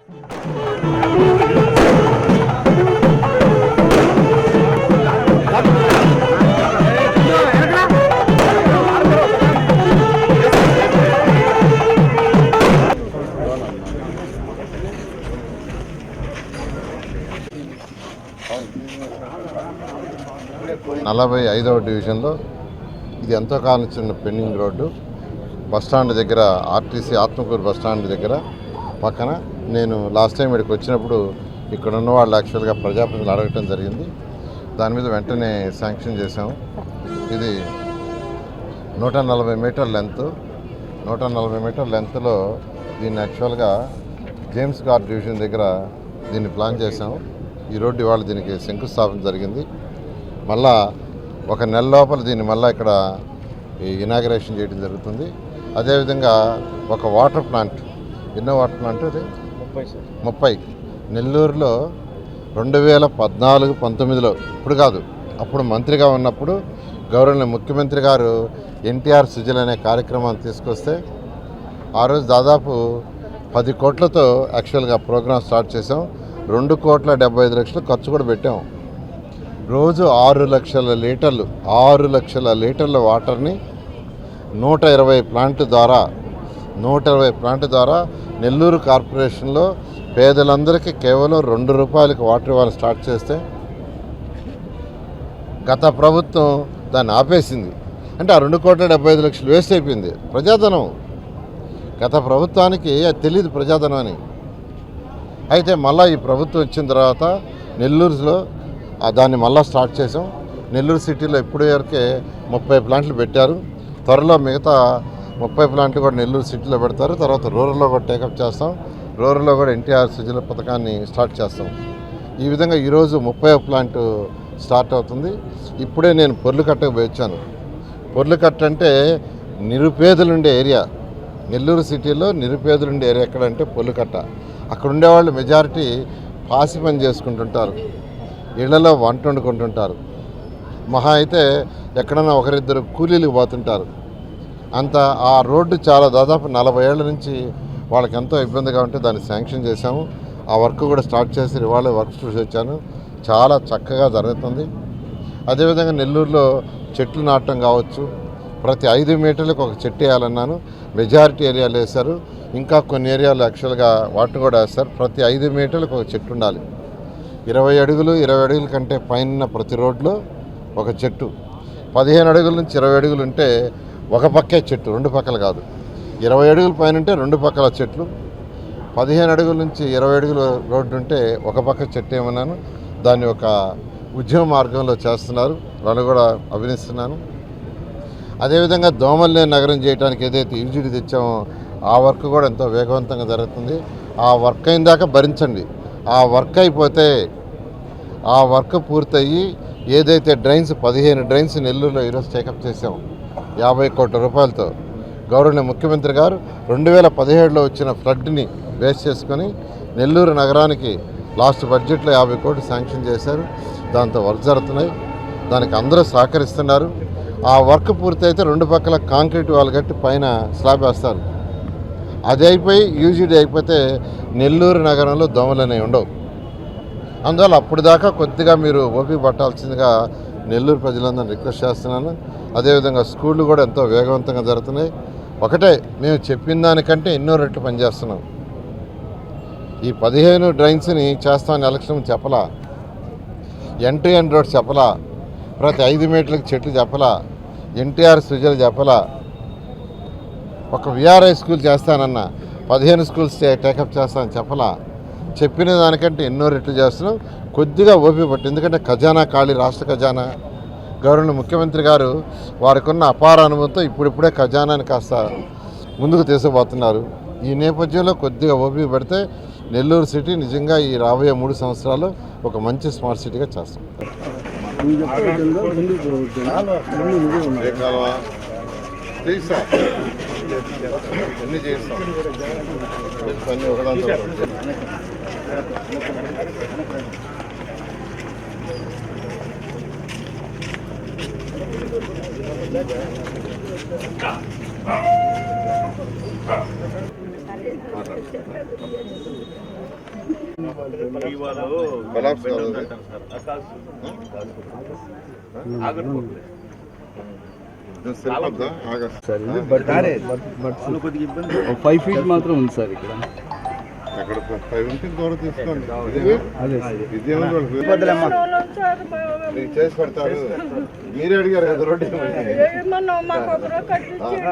నలభై 45వ డివిజన్లో ఇది ఎంతో కాలం చిన్న పెండింగ్ రోడ్డు. బస్టాండ్ దగ్గర ఆర్టీసీ ఆత్మకూరు బస్టాండ్ దగ్గర పక్కన నేను లాస్ట్ టైం ఇక్కడికి వచ్చినప్పుడు ఇక్కడ ఉన్న వాళ్ళు యాక్చువల్గా ప్రజాప్రతినిధులు అడగటం జరిగింది. దాని మీద వెంటనే శాంక్షన్ చేసాము. ఇది 140 మీటర్ లెంత్. 140 మీటర్ లెంత్లో దీన్ని యాక్చువల్గా జేమ్స్ గార్డ్ డివిజన్ దగ్గర దీన్ని ప్లాన్ చేసాము. ఈ రోడ్డు ఇవాళ దీనికి శంకుస్థాపన జరిగింది. మళ్ళా ఒక నెల లోపల దీన్ని మళ్ళీ ఇక్కడ ఇనాగరేషన్ చేయడం జరుగుతుంది. అదేవిధంగా ఒక వాటర్ ప్లాంట్, ఎన్నో వాటర్ ప్లాంట్ అది 30 నెల్లూరులో 2014-19లో, ఇప్పుడు కాదు అప్పుడు మంత్రిగా ఉన్నప్పుడు గౌరవనీయ ముఖ్యమంత్రి గారు ఎన్టీఆర్ సుజల్ అనే కార్యక్రమాన్ని తీసుకొస్తే ఆ రోజు దాదాపు 10 కోట్లతో యాక్చువల్గా ప్రోగ్రాం స్టార్ట్ చేసాం. 2,75,00,000 ఖర్చు కూడా పెట్టాం. రోజు 6 లక్షల లీటర్ల వాటర్ని 120 ప్లాంట్ ద్వారా నెల్లూరు కార్పొరేషన్లో పేదలందరికీ కేవలం ₹2 వాటర్ ఇవ్వాలని స్టార్ట్ చేస్తే గత ప్రభుత్వం దాన్ని ఆపేసింది. అంటే ఆ 2,75,00,000 వేస్ట్ అయిపోయింది. ప్రజాధనం. గత ప్రభుత్వానికి అది తెలియదు ప్రజాధనం అని. అయితే మళ్ళీ ఈ ప్రభుత్వం వచ్చిన తర్వాత నెల్లూరులో దాన్ని మళ్ళీ స్టార్ట్ చేసాం. నెల్లూరు సిటీలో ఇప్పటి వరకే 30 ప్లాంట్లు పెట్టారు. త్వరలో మిగతా 30 ప్లాంట్లు కూడా నెల్లూరు సిటీలో పెడతారు. తర్వాత రూరల్లో కూడా టేకప్ చేస్తాం. రూరల్లో కూడా ఎన్టీఆర్ సుజల పథకాన్ని స్టార్ట్ చేస్తాం. ఈ విధంగా ఈరోజు 30వ ప్లాంట్ స్టార్ట్ అవుతుంది. ఇప్పుడే నేను పొర్లుకట్టకు పోయి వచ్చాను. పొర్లుకట్ట అంటే నిరుపేదలుండే ఏరియా. నెల్లూరు సిటీలో నిరుపేదలుండే ఏరియా ఎక్కడంటే పొర్లుకట్ట. అక్కడ ఉండేవాళ్ళు మెజారిటీ పాసి పని చేసుకుంటుంటారు, ఇళ్లలో వంట వండుకుంటుంటారు. మహా అయితే ఎక్కడన్నా ఒకరిద్దరు కూలీలకు పోతుంటారు. అంత ఆ రోడ్డు చాలా దాదాపు 40 ఏళ్ల నుంచి వాళ్ళకి ఎంతో ఇబ్బందిగా ఉంటే దాన్ని శాంక్షన్ చేశాము. ఆ వర్క్ కూడా స్టార్ట్ చేసి ఇవాళ వర్క్ చూసి వచ్చాను. చాలా చక్కగా జరుగుతుంది. అదేవిధంగా నెల్లూరులో చెట్లు నాటడం కావచ్చు, ప్రతి 5 మీటర్లకు ఒక చెట్టు వేయాలన్నాను. మెజారిటీ ఏరియాలు వేశారు. ఇంకా కొన్ని ఏరియాలు యాక్చువల్గా వాటిని కూడా వేస్తారు. ప్రతి 5 మీటర్లకు ఒక చెట్టు ఉండాలి. 20 అడుగుల కంటే పైన ప్రతి రోడ్లో ఒక చెట్టు. 15 అడుగుల నుంచి 20 అడుగులు ఉంటే ఒక పక్కే చెట్టు, 2 పక్కలు కాదు. 20 అడుగుల పైన ఉంటే 2 పక్కల చెట్లు. 15 అడుగుల నుంచి 20 అడుగుల రోడ్డు ఉంటే ఒక పక్క చెట్టు ఏమన్నాను. దాన్ని ఒక ఉద్యమ మార్గంలో చేస్తున్నారు. వాళ్ళు కూడా అభినందిస్తున్నాను. అదేవిధంగా దోమల్లేని నగరం చేయడానికి ఏదైతే యూజిడి తెచ్చామో ఆ వర్క్ కూడా ఎంతో వేగవంతంగా జరుగుతుంది. ఆ వర్క్ అయిన దాకా భరించండి. ఆ వర్క్ అయిపోతే, ఆ వర్క్ పూర్తయ్యి ఏదైతే డ్రైన్స్ 15 డ్రైన్స్ నెల్లూరులో ఈరోజు టేకప్ చేసాం 50 కోట్ల రూపాయలతో. గౌరవనీయ ముఖ్యమంత్రి గారు 2017లో వచ్చిన ఫ్లడ్ని బేస్ చేసుకొని నెల్లూరు నగరానికి లాస్ట్ బడ్జెట్లో 50 కోట్లు శాంక్షన్ చేశారు. దాంతో వర్క్ జరుగుతున్నాయి. దానికి అందరూ సహకరిస్తున్నారు. ఆ వర్క్ పూర్తయితే 2 పక్కల కాంక్రీట్ వాల్ కట్టి పైన స్లాబ్ వేస్తారు. అది అయిపోయి యూజీడీ అయిపోతే నెల్లూరు నగరంలో దోమలు అనేవి ఉండవు. అందువల్ల అప్పుడు దాకా కొద్దిగా మీరు ఓపిక పట్టాల్సిందిగా నెల్లూరు ప్రజలందరినీ రిక్వెస్ట్ చేస్తున్నాను. అదేవిధంగా స్కూళ్ళు కూడా ఎంతో వేగవంతంగా జరుగుతున్నాయి. ఒకటే, మేము చెప్పిన దానికంటే ఎన్నో రెట్లు పనిచేస్తున్నాం. ఈ 15 డ్రైన్స్ని చేస్తామని ఎలక్షన్ చెప్పలా, ఎంట్రీ అండ్ రోడ్ చెప్పలా, ప్రతి 5 మీటర్లకు చెట్లు చెప్పలా, ఎన్టీఆర్ సుజల్ చెప్పలా, ఒక విఆర్ఐ స్కూల్ చేస్తానన్నా 15 స్కూల్స్ టేకప్ చేస్తానని చెప్పలా. చెప్పిన దానికంటే ఎన్నో రెట్లు చేస్తున్నాం. కొద్దిగా ఓపిక పట్టు. ఎందుకంటే ఖజానా ఖాళీ, రాష్ట్ర ఖజానా. గౌరవనీయ ముఖ్యమంత్రి గారు వారికి ఉన్న అపార అనుభవంతో ఇప్పుడిప్పుడే ఖజానాని కాస్త ముందుకు తీసుకుపోతున్నారు. ఈ నేపథ్యంలో కొద్దిగా ఓపిక పడితే నెల్లూరు సిటీ నిజంగా ఈ రాబోయే 3 సంవత్సరాలు ఒక మంచి స్మార్ట్ సిటీగా చేస్తాం. ఎన్ని చేస్తాం పని ఒకదాంతో కొలాప్స్ కాదు సార్ ఇది బట్ 5 ఫీట్ మాత్రం ఉంది సార్ ఇక్కడ. అక్కడ 5 ఇంటికి దూరం తీసుకోండి. అదే మీకు చేసి పెడతారు. మీరే అడిగారు కదా రోడ్డు మాకు ఒకరు కట్టించారు.